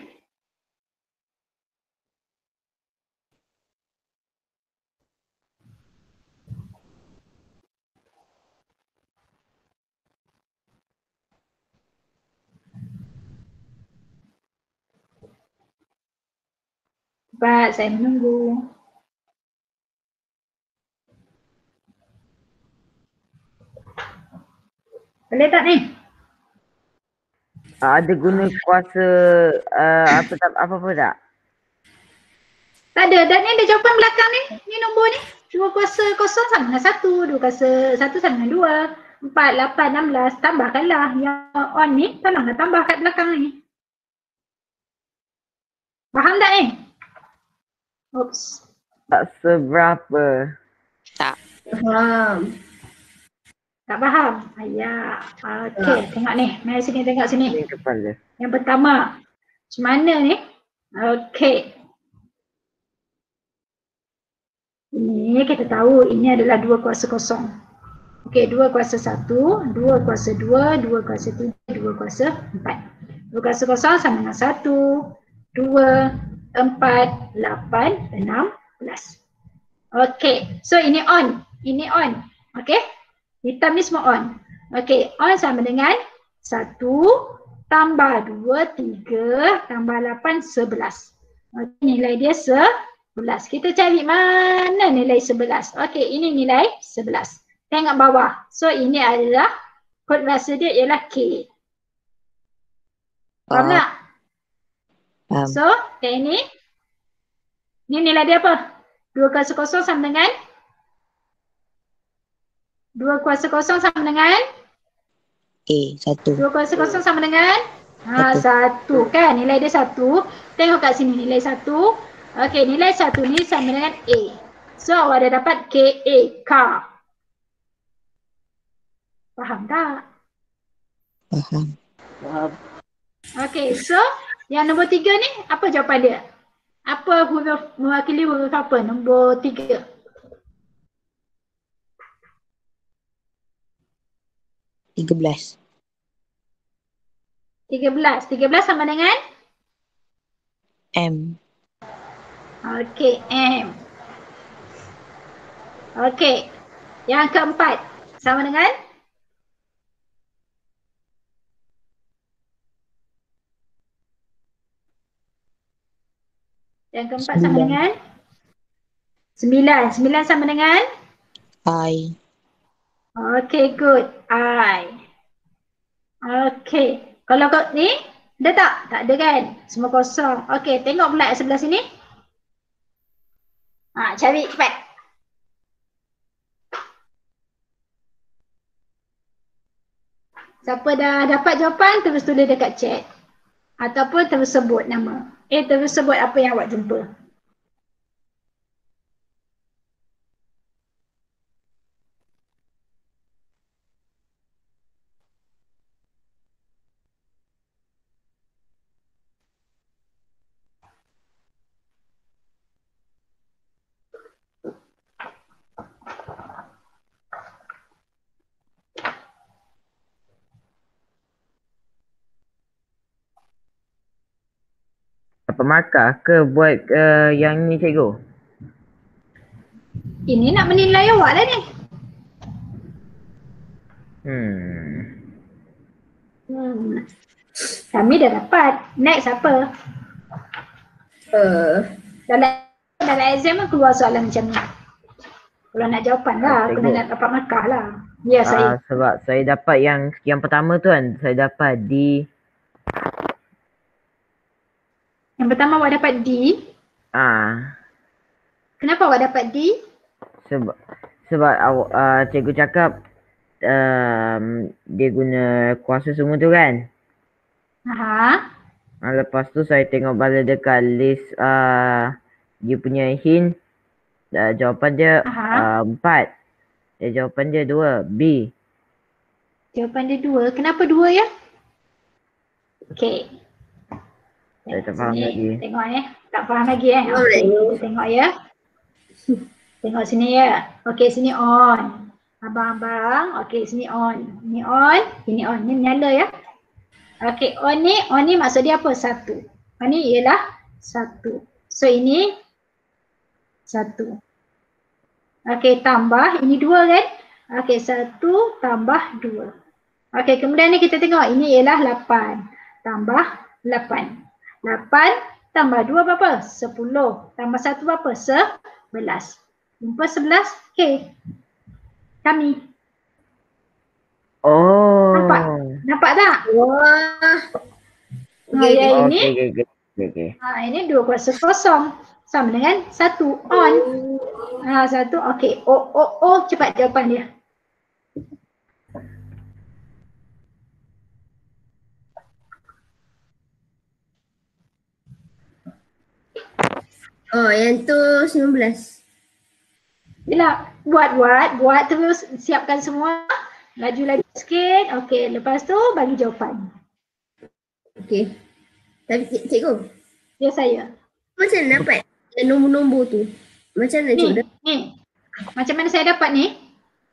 Cepat, saya menunggu. Boleh tak ni? Ada guna kuasa apa-apa tak? Tak ada. Dan ni ada jawapan belakang ni. Ni nombor ni. 2 kuasa 0 sama dengan 1. 2 kuasa 1 sama dengan 2. 4, 8, 16. Tambahkanlah. Yang on ni, tolonglah tambah kat belakang ni. Faham tak ni? Oops. Tak seberapa. Faham. Tak faham? Ayah. Okey, tengok ni. Mari sini tengok sini. Ini kepala. Yang pertama. Macam mana ni? Okey. Ini kita tahu ini adalah 2 kuasa kosong. Okey, 2 kuasa 1, 2 kuasa 2, 2 kuasa 3, 2 kuasa 4. 2 kuasa kosong sama dengan 1, 2, 4, 8, 16. Okey, so ini on. Ini on. Okey, hitam ni semua on. Okey, on sama dengan 1 tambah 2, 3 tambah 8, 11. Okey, nilai dia 11. Kita cari mana nilai 11. Okey, ini nilai 11. Tengok bawah. So ini adalah kod rasa dia ialah K. Faham tak? Faham. So, kayak ini. Ni nilai dia apa? 2 kuasa kosong sama dengan 2 kuasa kosong sama dengan A, 1. 2 kuasa kosong sama dengan 1 Satu. kan? Nilai dia 1. Tengok kat sini nilai 1. Okey, nilai 1 ni sama dengan A. So, awak dah dapat KA, car. Faham tak? Faham. Okey, so yang nombor 3 ni apa jawapan dia? Apa huruf mewakili huruf apa? Nombor 3. 13. 13. 13 sama dengan? M. Okey, M. Okey. Yang keempat sama dengan? Yang keempat sama 9. dengan? 9. 9 sama dengan? I. Okey, good. I. Okey. Kalau kau ni, ada tak? Tak ada kan? Semua kosong. Okey, tengok pula sebelah sini. Cari cepat. Siapa dah dapat jawapan, terus tulis dekat chat. Ataupun terus sebut nama. Terus sebut apa yang awak jumpa. Apa markah ke buat yang ni cikgu? Ini nak menilai awak lah ni. Kami dah dapat. Next apa? Dalam dalam exam keluar soalan macam ni. Kalau nak jawapan lah, kena nak dapat markah lah. Ya, saya. Sebab saya dapat yang pertama tu kan, saya dapat D. Yang pertama awak dapat D. Kenapa awak dapat D? Sebab cikgu cakap dia guna kuasa semua tu kan. Lepas tu saya tengok balik dekat list dia punya hint. Jawapan dia 4. Jawapan dia 2. B. Jawapan dia 2. Kenapa 2 ya? Okey. Saya tak faham lagi. Tengok tak faham lagi Okay, kita tengok ya. Tengok sini ya. Okey, sini on. Abang-abang, okey sini on. Ini on, ini on. Ini nyala ya. Okey, on ni maksud dia apa? 1. On ni ialah 1. So ini 1. Okey, tambah ini 2 kan? Okey, 1 tambah 2. Okey, kemudian ni kita tengok ini ialah 8 tambah 8. 8 tambah 2 berapa? 10. Tambah 1 berapa? 11. Jumpa 11. Okey. Kami. Oh. Nampak tak? Wah. Ini. Okay. Ini 2 kuasa kosong. Sama dengan 1 on. 1. Okey. Cepat jawapan dia. Oh, yang tu 19. Yelah, buat terus siapkan semua. Laju sikit. Okey, lepas tu bagi jawapan. Okey. Tapi cikgu. Ya, saya. Macam mana dapat nombor-nombor tu? Macam mana cikgu? Ni. Macam mana saya dapat ni?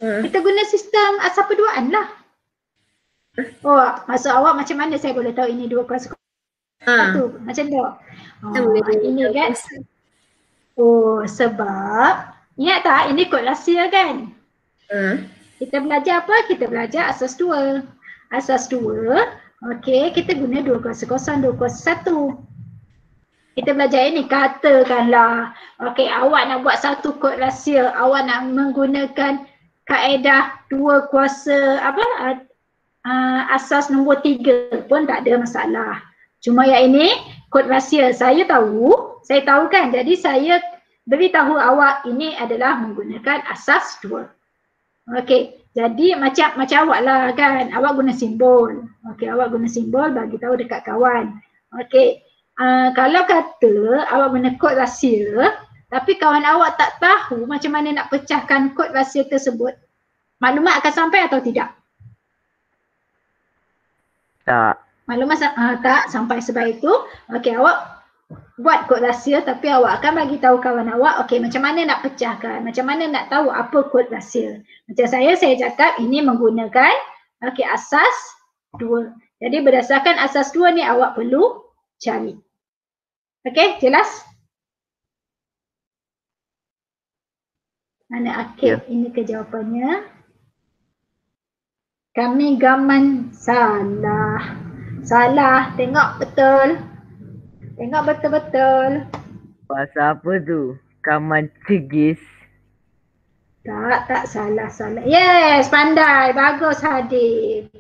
Kita guna sistem asal perduaan lah. Oh, maksud awak macam mana saya boleh tahu ini 2 kuasa satu? Macam tu. Ini kan. Oh, sebab ingat tak ini kod rahsia kan? Kita belajar apa? Kita belajar asas 2. Asas 2, okey, kita guna 2 kuasa kosong, 2 kuasa 1. Kita belajar ini, katakanlah, okey, awak nak buat satu kod rahsia, awak nak menggunakan kaedah 2 kuasa asas nombor 3 pun tak ada masalah. Cuma yang ini kod rahsia, saya tahu kan, jadi saya beritahu awak ini adalah menggunakan asas 2. Okey, jadi macam awak lah kan, awak guna simbol. Okey, awak guna simbol bagi tahu dekat kawan. Okey, kalau kata awak guna kod rahsia, tapi kawan awak tak tahu macam mana nak pecahkan kod rahsia tersebut, maklumat akan sampai atau tidak? Tak. Maklumat tak sampai sebab itu. Okey, awak buat kod rahsia tapi awak akan bagi tahu kawan awak okey macam mana nak pecahkan, macam mana nak tahu apa kod rahsia. Macam saya cakap ini menggunakan okey asas 2. Jadi berdasarkan asas 2 ni awak perlu cari. Okey, jelas? Mana Akib ini kejawapannya. Kami gaman salah. Salah, tengok betul. Tengok betul-betul. Bahasa apa tu? Kaman cegis. Tak salah. Yes, pandai. Bagus Hadif.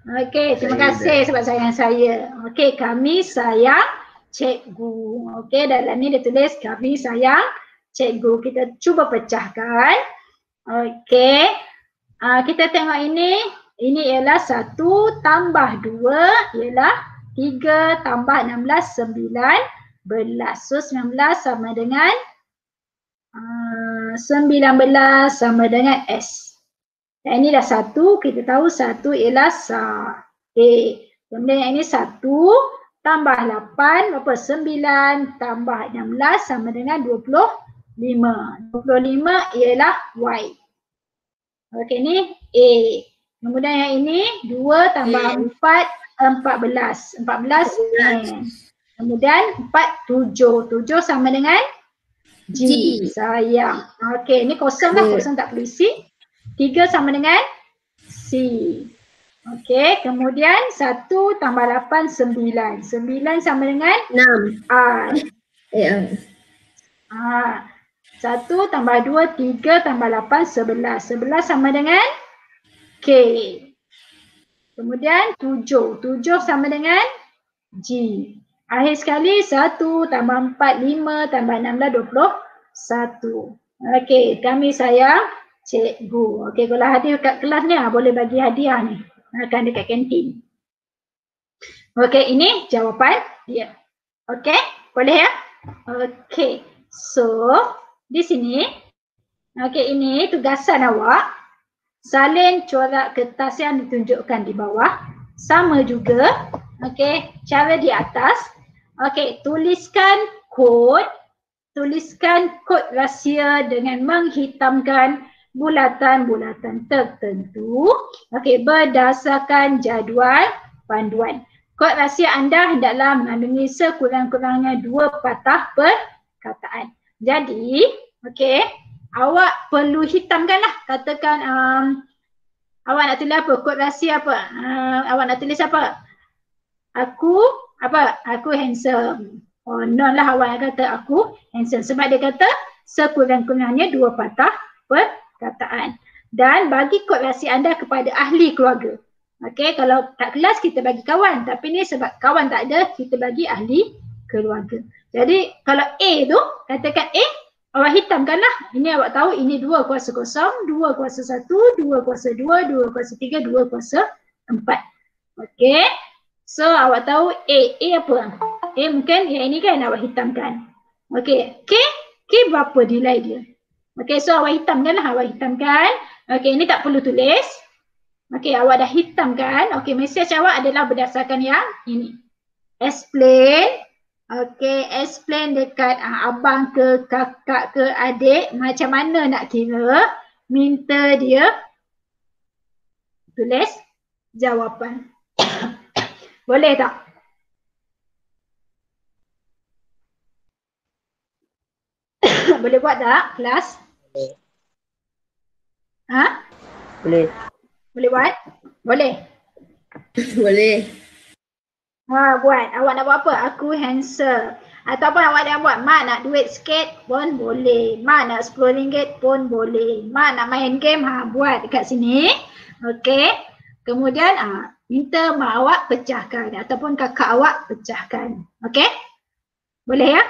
Okey, terima kasih sebab sayang saya. Okey, kami sayang cikgu. Okey, dalam ni dia tulis kami sayang cikgu. Kita cuba pecahkan. Okey. Kita tengok ini. Ini ialah 1 tambah 2 ialah 3 tambah 16, 19. So 19 sama dengan 19 sama dengan S. Dan ini dah 1, kita tahu 1 ialah SA. Kemudian yang ini 1 tambah 8, berapa? 9 tambah 16 sama dengan 25. 25 ialah Y. Okey, ni A. Kemudian yang ini 2 tambah 4, 14. 14 N. Kemudian 4, 7. 7 sama dengan G. Sayang. Okey, ni kosong lah. Kosong tak perlu isi. 3 sama dengan C. Okey, kemudian 1 tambah 8, 9. 9 sama dengan 6. R. 1 tambah 2, 3 tambah 8, 11. 11 sama dengan K. Kemudian 7. 7 sama dengan G. Akhir sekali 1 tambah 4, 5 tambah 16, 21. Okey, kami sayang cikgu. Okey, kalau hadir kat kelas ni boleh bagi hadiah ni. Akan dekat kantin. Okey, ini jawapan dia. Okey, boleh ya? Okey. So, di sini ini tugasan awak. Salin corak kertas yang ditunjukkan di bawah. Sama juga. Okey, cara di atas. Okey, tuliskan kod rahsia dengan menghitamkan bulatan-bulatan tertentu. Okey, berdasarkan jadual panduan. Kod rahsia anda hendaklah mengandungi sekurang-kurangnya 2 patah perkataan. Jadi, okey, awak perlu hitamkanlah. Katakan awak nak tulis apa? Kod rahsia apa? Awak nak tulis apa? Aku handsome. Oh, non lah awak yang kata aku handsome. Sebab dia kata sekurang-kurangnya 2 patah perkataan. Dan bagi kod rahsia anda kepada ahli keluarga. Okey, kalau kat kelas kita bagi kawan. Tapi ni sebab kawan tak ada, kita bagi ahli keluarga. Jadi kalau A tu, katakan A, awak hitamkanlah. Ini awak tahu ini 2 kuasa kosong, 2 kuasa 1, 2 kuasa 2, 2 kuasa 3, 2 kuasa 4. Okey. So awak tahu A apa? A mungkin yang ini kan awak hitamkan. Okey. K berapa nilai dia? Okey, so awak hitamkan lah, awak hitamkan. Okey, ini tak perlu tulis. Okey, awak dah hitamkan. Okey, mesej awak adalah berdasarkan yang ini. Explain. Okey, explain dekat abang ke, kakak ke, adik. Macam mana nak kira. Minta dia tulis jawapan. Boleh tak? Boleh buat tak kelas? Boleh. Boleh. Boleh buat? Boleh? Boleh. Buat. Awak nak buat apa? Aku handsome. Ataupun awak nak buat, mak nak duit sikit pun boleh. Mak nak RM10 pun boleh. Mak nak main game, buat dekat sini. Okey. Kemudian minta mak awak pecahkan ataupun kakak awak pecahkan. Okey? Boleh ya?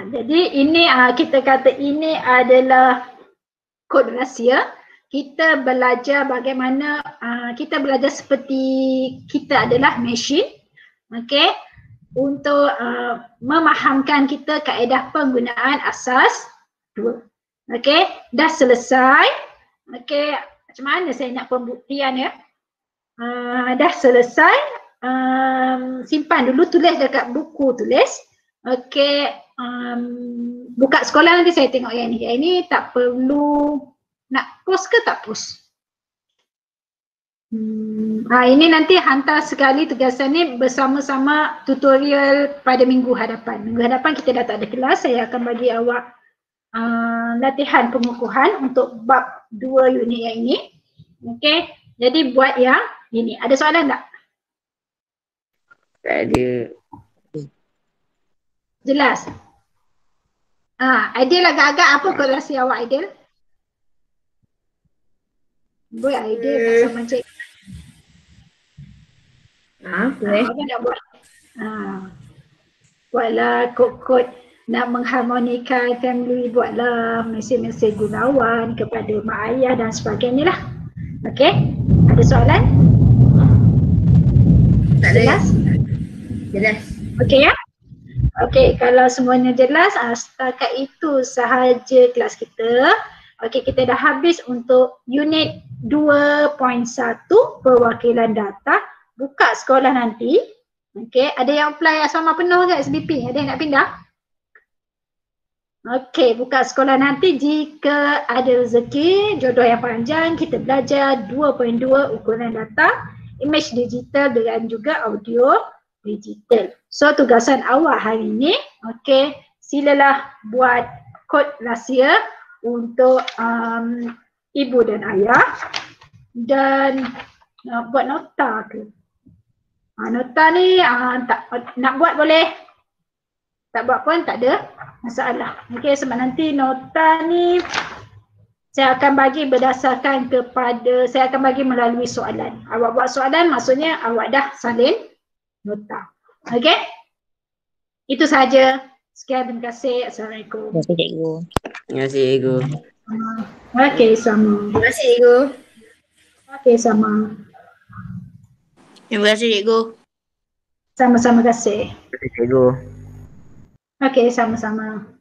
Jadi ini kita kata ini adalah kod rahsia. Kita belajar bagaimana kita belajar seperti kita adalah mesin. Okey? Untuk memahamkan kita kaedah penggunaan asas 2. Okey? Dah selesai. Okey, macam mana saya nak pembuktian ya? Dah selesai. Simpan dulu, tulis dekat buku tulis. Okey, buka sekolah nanti saya tengok yang ni. Yang ni tak perlu nak post ke tak post? Ini nanti hantar sekali tugasan ni bersama-sama tutorial pada minggu hadapan. Minggu hadapan kita dah tak ada kelas, saya akan bagi awak latihan pengukuhan untuk bab 2 unit yang ini. Okey, jadi buat yang ini. Ada soalan tak? Tak ada. Jelas? Aidil agak-agak apa kod rahsia awak, Aidil? Buat Aidil pasal macam Boleh. apa nak buat? Buatlah kod-kod nak mengharmonikan family, buatlah mesej-mesej gunawan kepada mak ayah dan sebagainya lah. Okey? Ada soalan? Tak ada. Jelas? Jelas. Okey ya? Okey, kalau semuanya jelas, setakat itu sahaja kelas kita. Okey, kita dah habis untuk unit 2.1 perwakilan data. Buka sekolah nanti. Okey, ada yang apply asrama penuh ke SBP? Ada yang nak pindah? Okey, buka sekolah nanti jika ada rezeki, jodoh yang panjang, kita belajar 2.2 ukuran data, image digital dan juga audio digital. So tugasan awak hari ini, okey, silalah buat kod rahsia untuk ibu dan ayah dan buat nota ke? Nota ni tak nak buat boleh. Tak buat pun tak ada masalah. Okey, sebab nanti nota ni saya akan bagi berdasarkan kepada, saya akan bagi melalui soalan. Awak buat soalan maksudnya awak dah salin nota. Okey? Itu sahaja. Sekian, terima kasih. Assalamualaikum. Terima kasih cikgu. Terima kasih, Cikgu. Okey, sama. Terima kasih, Cikgu. Okey, sama. Terima kasih cikgu. Sama-sama kasih. Terima kasih cikgu. Okey, sama-sama.